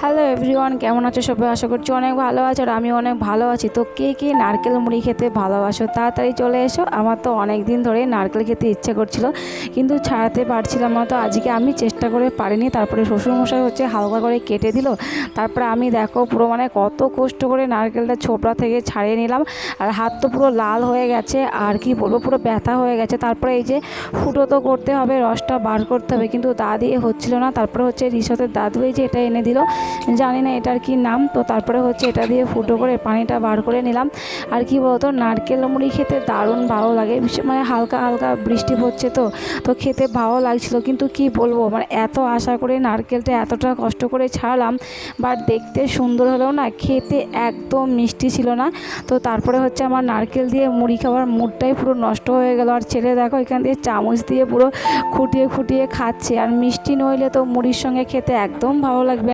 Hello everyone, কেমন আছো সবাই? আশা করছি অনেক ভালো আছো আর আমি অনেক ভালো আছি। তো কে কে নারকেল মুড়ি খেতে ভালোবাসো তাড়াতাড়ি চলে এসো। আমার তো অনেক দিন ধরে নারকেল খেতে ইচ্ছে করছিল, কিন্তু ছাড়াতে পারছিলাম না। তো আজকে আমি চেষ্টা করে পারিনি। তারপরে শ্বশুরমশাই হালকা করে কেটে দিল। তারপরে আমি দেখো পুরো কত কষ্ট করে নারকেলটা ছোবড়া থেকে ছাড়িয়ে নিলাম। আর হাত তো পুরো লাল হয়ে গেছে, আর কি বলবো, পুরো ব্যথা হয়ে গেছে। তারপরে এই যে ফুটো তো করতে হবে, রসটা বার করতে হবে, কিন্তু দা দিয়ে হচ্ছিল না। তারপরে রিসতের দাদু এই যে এটা এনে দিল, জানি না এটার কি নাম। তো তারপরে এটা দিয়ে ফুটো করে পানিটা বার করে নিলাম। আর কি বলতো, নারকেল মুড়ি খেতে দারুণ ভালো লাগে। হালকা হালকা বৃষ্টি পড়ছে, তো খেতে ভালো লাগছিল। কিন্তু কি বলবো, এত আশা করে নারকেলটা এতটা কষ্ট করে ছাড়লাম, বাট দেখতে সুন্দর হলেও না, খেতে একদম মিষ্টি ছিল না। তো তারপরে আমার নারকেল দিয়ে মুড়ি খাওয়ার মুডটাই পুরো নষ্ট হয়ে গেল। আর ছেলে দেখো এখান দিয়ে চামচ দিয়ে পুরো খুঁটিয়ে খুঁটিয়ে খাচ্ছে। আর মিষ্টি নইলে তো মুড়ির সঙ্গে খেতে একদম ভালো লাগবে।